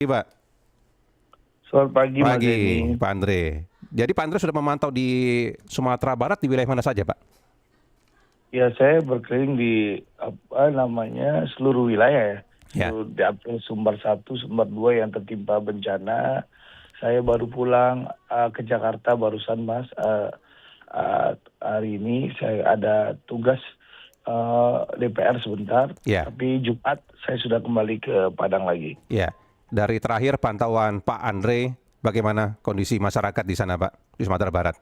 Pak. Selamat pagi, Mas Pagi, Denny. Pak Andre. Jadi Pak Andre sudah memantau di Sumatera Barat di wilayah mana saja, Pak? Ya, saya berkeliling di seluruh wilayah ya. Ya, Seluruh dapil Sumbar 1, Sumbar 2 yang tertimpa bencana. Saya baru pulang ke Jakarta barusan, Mas. Hari ini saya ada tugas DPR sebentar, ya, tapi Jumat saya sudah kembali ke Padang lagi. ya. Dari terakhir pantauan Pak Andre, bagaimana kondisi masyarakat di sana, Pak, di Sumatera Barat?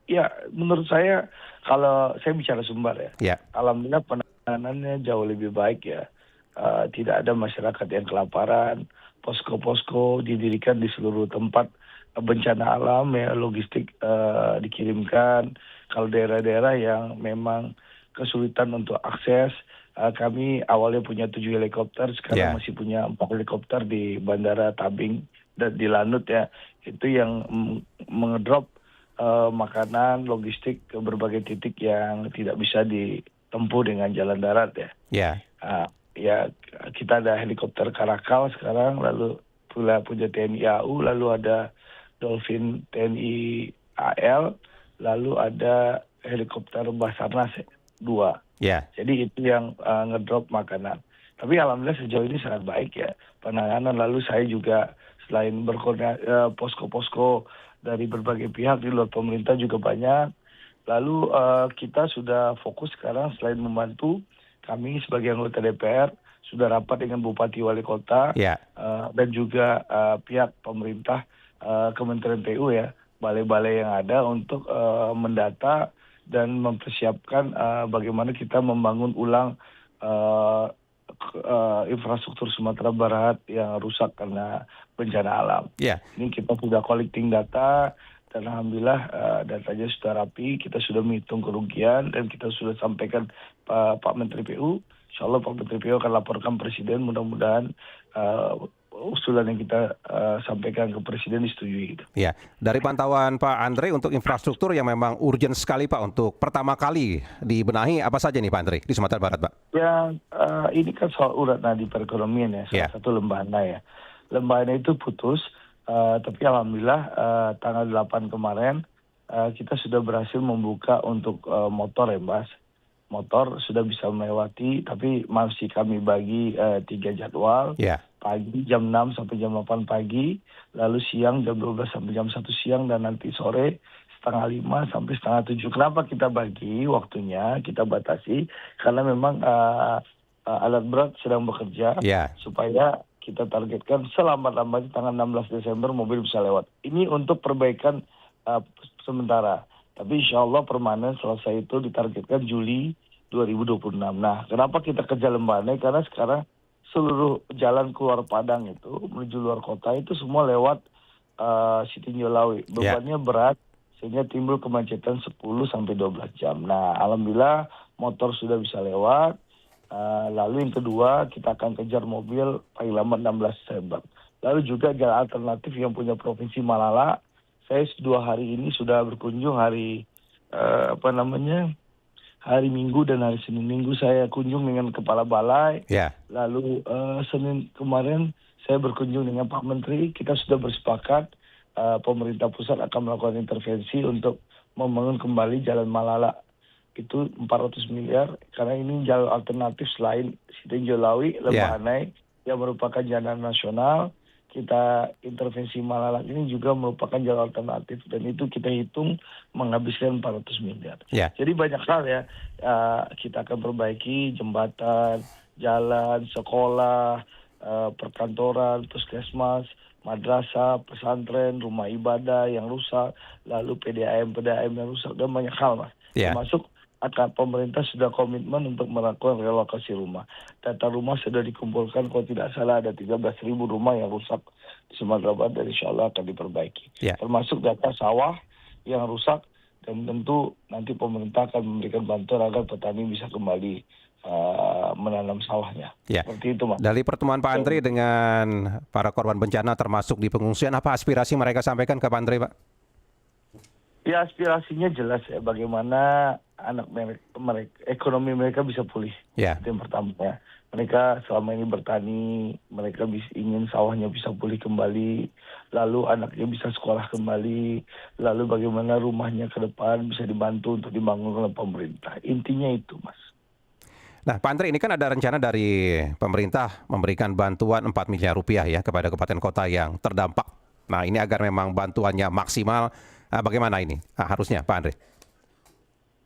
Ya, menurut saya kalau saya bicara Sumbar ya, Ya, alhamdulillah penanganannya jauh lebih baik ya. Tidak ada masyarakat yang kelaparan, posko-posko didirikan di seluruh tempat bencana alam ya, logistik dikirimkan. Kalau daerah-daerah yang memang kesulitan untuk akses, kami awalnya punya 7 helikopter, sekarang ya, masih punya 4 helikopter di Bandara Tabing dan di Lanut ya. Itu yang mengedrop makanan, logistik ke berbagai titik yang tidak bisa ditempuh dengan jalan darat ya. ya, Ya kita ada helikopter Karakal sekarang, lalu pula punya TNI AU, lalu ada Dolphin TNI AL, lalu ada helikopter Basarnas 2. ya, Jadi itu yang ngedrop makanan. Tapi alhamdulillah sejauh ini sangat baik ya penanganan. Lalu saya juga selain berkoordinasi posko-posko dari berbagai pihak di luar pemerintah juga banyak. Lalu kita sudah fokus sekarang selain membantu, kami sebagai anggota DPR sudah rapat dengan Bupati Wali Kota ya, dan juga pihak pemerintah, Kementerian PU ya, balai-balai yang ada untuk mendata dan mempersiapkan bagaimana kita membangun ulang uh, infrastruktur Sumatera Barat yang rusak karena bencana alam. ya, Ini kita sudah collecting data dan alhamdulillah datanya sudah rapi, kita sudah menghitung kerugian dan kita sudah sampaikan Pak Menteri PU. Insya Allah Pak Menteri PU akan laporkan Presiden, mudah-mudahan usulan yang kita sampaikan ke Presiden disetujui. Gitu. ya. Dari pantauan Pak Andre untuk infrastruktur yang memang urgent sekali, Pak, untuk pertama kali dibenahi apa saja nih, Pak Andre, di Sumatera Barat, Pak? Ya, ini kan soal urat nadi perekonomian ya, salah Ya, satu Lembana ya. Lembana itu putus, tapi alhamdulillah tanggal 8 kemarin kita sudah berhasil membuka untuk motor ya, Mas. Motor sudah bisa melewati, tapi masih kami bagi 3 jadwal. ya, Pagi jam 6 sampai jam 8 pagi, lalu siang jam 12 sampai jam 1 siang, dan nanti sore setengah 5 sampai setengah 7. Kenapa kita bagi waktunya, kita batasi? Karena memang alat berat sedang bekerja ya, supaya kita targetkan selambat-lambatnya tanggal 16 Desember mobil bisa lewat. Ini untuk perbaikan sementara. Tapi insya Allah permanen selesai itu ditargetkan Juli 2026. Nah, kenapa kita kejar Lembana? Karena sekarang seluruh jalan keluar Padang itu menuju luar kota itu semua lewat Sitinjau Lawi. ya, Bebannya berat sehingga timbul kemacetan 10 sampai 12 jam. Nah, alhamdulillah motor sudah bisa lewat. Lalu yang kedua kita akan kejar mobil paling lambat 16 Desember. Lalu juga jalan alternatif yang punya Provinsi Malala. Saya 2 hari ini sudah berkunjung hari hari Minggu dan hari Senin. Minggu saya kunjung dengan Kepala Balai. ya, Lalu Senin kemarin saya berkunjung dengan Pak Menteri. Kita sudah bersepakat pemerintah pusat akan melakukan intervensi untuk membangun kembali Jalan Malala. Itu 400 miliar karena ini jalan alternatif selain Sitinjau Lawi, ya, Lembahanai yang merupakan jalan nasional. Kita intervensi Malala ini juga merupakan jalan alternatif dan itu kita hitung menghabiskan 400 miliar. ya. Jadi banyak hal ya, kita akan perbaiki jembatan, jalan, sekolah, perkantoran, puskesmas, madrasah, pesantren, rumah ibadah yang rusak, lalu PDAM yang rusak, dan banyak hal, Mas. Ya. Termasuk pemerintah sudah komitmen untuk melakukan relokasi rumah. Data rumah sudah dikumpulkan, kalau tidak salah ada 13.000 rumah yang rusak di Sumatera Barat dan insya Allah akan diperbaiki. Ya. Termasuk data sawah yang rusak dan tentu nanti pemerintah akan memberikan bantuan agar petani bisa kembali menanam sawahnya. Ya. Seperti itu, Mas. Dari pertemuan Pak Andre dengan para korban bencana termasuk di pengungsian, apa aspirasi mereka sampaikan ke Pak Andre, Pak? Ya, aspirasinya jelas ya, bagaimana anak mereka, ekonomi mereka bisa pulih. Ya. Itu yang pertama ya. Mereka selama ini bertani, mereka ingin sawahnya bisa pulih kembali, lalu anaknya bisa sekolah kembali, lalu bagaimana rumahnya ke depan bisa dibantu untuk dibangun oleh pemerintah. Intinya itu, Mas. Nah, Pak Andre, ini kan ada rencana dari pemerintah memberikan bantuan 4 miliar rupiah ya kepada kabupaten kota yang terdampak. Nah, ini agar memang bantuannya maksimal. Bagaimana ini? Harusnya, Pak Andre.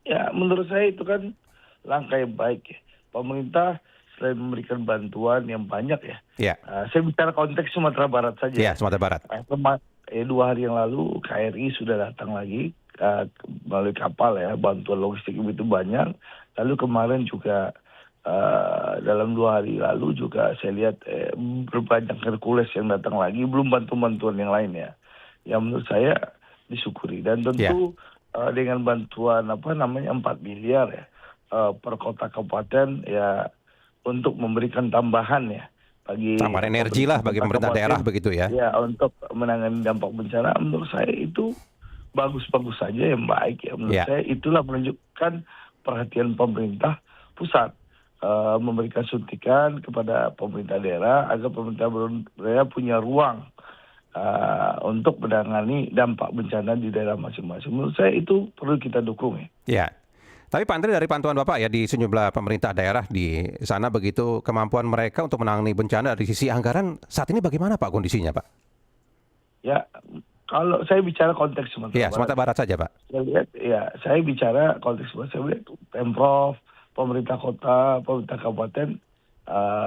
Ya, menurut saya itu kan langkah yang baik ya. Pemerintah selain memberikan bantuan yang banyak ya. Ya, Saya bicara konteks Sumatera Barat saja ya, ya. Sumatera Barat. 2 hari yang lalu KRI sudah datang lagi melalui kapal ya, bantuan logistik begitu banyak. Lalu kemarin juga dalam 2 hari lalu juga saya lihat berbanyak Hercules yang datang lagi, belum bantuan-bantuan yang lain ya. Yang menurut saya disyukuri dan Ya, tentu dengan bantuan 4 miliar ya per kota kabupaten ya untuk memberikan tambahan ya bagi tambahan energi pemerintah lah bagi kota pemerintah daerah kabupaten begitu ya. ya untuk menangani dampak bencana. Menurut saya itu bagus-bagus saja, yang baik ya. Menurut Ya, saya itulah menunjukkan perhatian pemerintah pusat memberikan suntikan kepada pemerintah daerah agar pemerintah daerah punya ruang untuk menangani dampak bencana di daerah masing-masing. Menurut saya itu perlu kita dukung ya. ya. Tapi Pak Andre, dari pantauan Bapak ya di sejumlah pemerintah daerah di sana begitu kemampuan mereka untuk menangani bencana dari sisi anggaran saat ini bagaimana Pak kondisinya Pak? Ya, kalau saya bicara konteks Sumatera Ya, Barat, Sumatera Barat saja Pak. saya lihat ya, saya bicara konteks saya lihat Pemprov, pemerintah kota, pemerintah kabupaten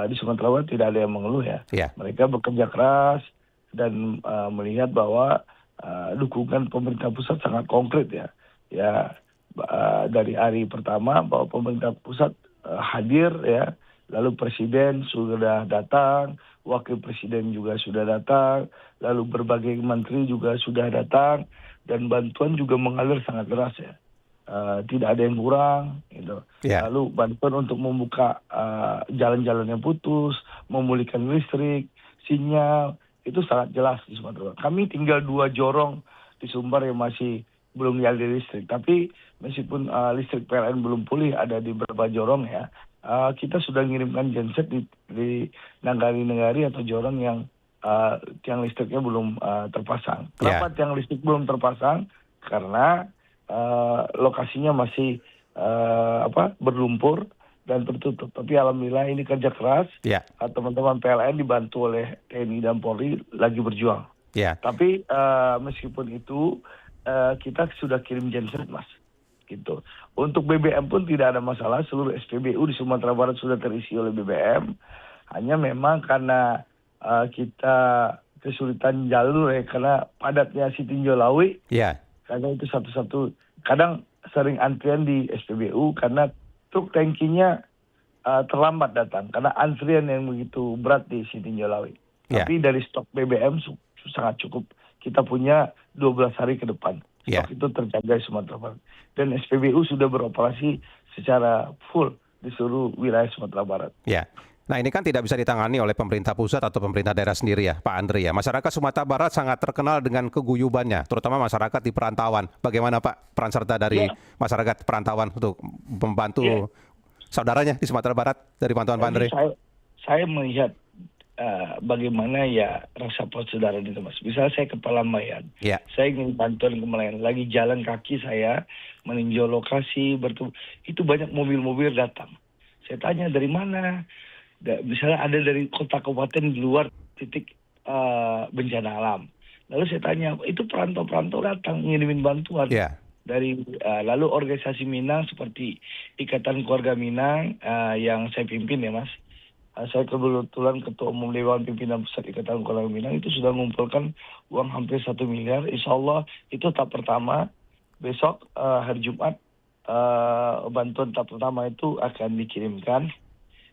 di Sumatera Barat tidak ada yang mengeluh ya. Ya, Mereka bekerja keras dan melihat bahwa dukungan pemerintah pusat sangat konkret ya. Ya, dari hari pertama bahwa pemerintah pusat hadir ya, lalu presiden sudah datang, wakil presiden juga sudah datang, lalu berbagai menteri juga sudah datang, dan bantuan juga mengalir sangat deras ya. Tidak ada yang kurang gitu. ya, Lalu bantuan untuk membuka jalan-jalan yang putus, memulihkan listrik, sinyal, itu sangat jelas di Sumatera Barat. Kami tinggal 2 jorong di Sumbar yang masih belum dialiri listrik. Tapi meskipun listrik PLN belum pulih, ada di beberapa jorong ya, kita sudah mengirimkan genset di Nagari-Nagari atau jorong yang tiang listriknya belum terpasang. ya, Kenapa tiang listrik belum terpasang? Karena lokasinya masih berlumpur dan tertutup. Tapi alhamdulillah ini kerja keras. ya, Teman-teman PLN dibantu oleh TNI dan Polri lagi berjuang. ya, Tapi meskipun itu kita sudah kirim genset, Mas. Gitu. Untuk BBM pun tidak ada masalah. Seluruh SPBU di Sumatera Barat sudah terisi oleh BBM. Hanya memang karena kita kesulitan jalur ya, karena padatnya Sitinjau Lawi. ya, Karena itu satu-satu. Kadang sering antrian di SPBU karena truk tangkinya terlambat datang. Karena antrian yang begitu berat di Sitinjau Lawi. ya, Tapi dari stok BBM sangat cukup. Kita punya 12 hari ke depan. ya, Stok itu terjaga di Sumatera Barat. Dan SPBU sudah beroperasi secara full di seluruh wilayah Sumatera Barat. ya. Nah, ini kan tidak bisa ditangani oleh pemerintah pusat atau pemerintah daerah sendiri ya, Pak Andre ya. Masyarakat Sumatera Barat sangat terkenal dengan keguyubannya, terutama masyarakat di perantauan. Bagaimana Pak peran serta dari Ya, masyarakat perantauan untuk ya. membantu saudaranya di Sumatera Barat dari pantauan Pak Andre? Jadi saya melihat bagaimana ya rasa persaudaraan itu, Mas. Misalnya saya ke Palambayan, Ya, saya ingin bantuan ke Melayan, lagi jalan kaki saya meninjau lokasi, itu banyak mobil-mobil datang. Saya tanya dari mana? Misalnya ada dari kota kabupaten di luar titik bencana alam. Lalu saya tanya, itu perantau-perantau datang ngirimin bantuan ya, dari lalu organisasi Minang seperti Ikatan Keluarga Minang yang saya pimpin ya, Mas. Saya kebetulan Ketua Umum Dewan Pimpinan Pusat Ikatan Keluarga Minang itu sudah mengumpulkan uang hampir 1 miliar. Insya Allah itu tahap pertama. Besok hari Jumat bantuan tahap pertama itu akan dikirimkan.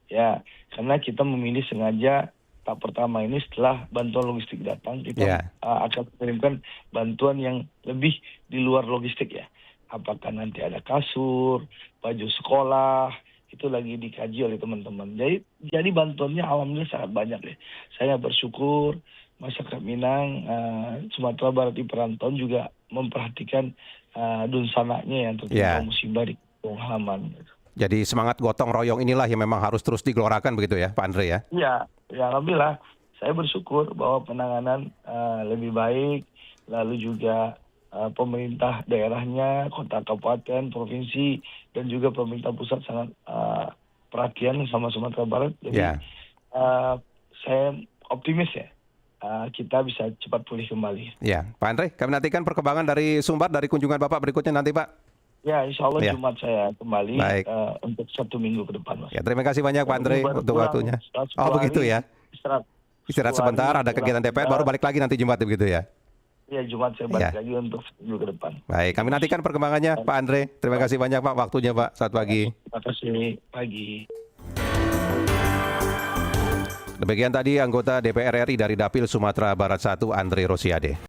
Ya, karena kita memilih sengaja tahap pertama ini setelah bantuan logistik datang, kita ya, akan mengirimkan bantuan yang lebih di luar logistik ya. Apakah nanti ada kasur, baju sekolah, itu lagi dikaji oleh teman-teman. Jadi bantuannya alhamdulillah sangat banyak ya. Saya bersyukur masyarakat Minang, Sumatera Barat di perantauan juga memperhatikan dunsananya yang tertimpa ya. musibah di kampung halaman. Jadi semangat gotong royong inilah yang memang harus terus digelorakan begitu ya, Pak Andre ya? Ya, ya alhamdulillah. Saya bersyukur bahwa penanganan lebih baik, lalu juga pemerintah daerahnya, kota, kabupaten, provinsi, dan juga pemerintah pusat sangat perhatian sama Sumatera Barat. Jadi Ya. saya optimis ya, kita bisa cepat pulih kembali. Ya, Pak Andre, kami nantikan perkembangan dari Sumbar dari kunjungan Bapak berikutnya nanti, Pak. Ya, insya Allah Ya. Jumat saya kembali Baik. untuk 1 minggu ke depan, Mas. Ya, terima kasih banyak Pak Andre Baru untuk pulang waktunya. setelah Oh, 10 begitu hari, ya. Istirahat 10 sebentar, hari, ada kegiatan pulang DPR, baru sebentar. balik lagi nanti Jumat begitu ya. Ya, Jumat saya balik Ya. lagi untuk minggu ke depan. Baik, kami nantikan perkembangannya Pak Andre. Terima kasih banyak Pak waktunya Pak. Selamat pagi. Terima kasih, pagi. Demikian tadi anggota DPR RI dari Dapil Sumatera Barat 1 Andre Rosiade.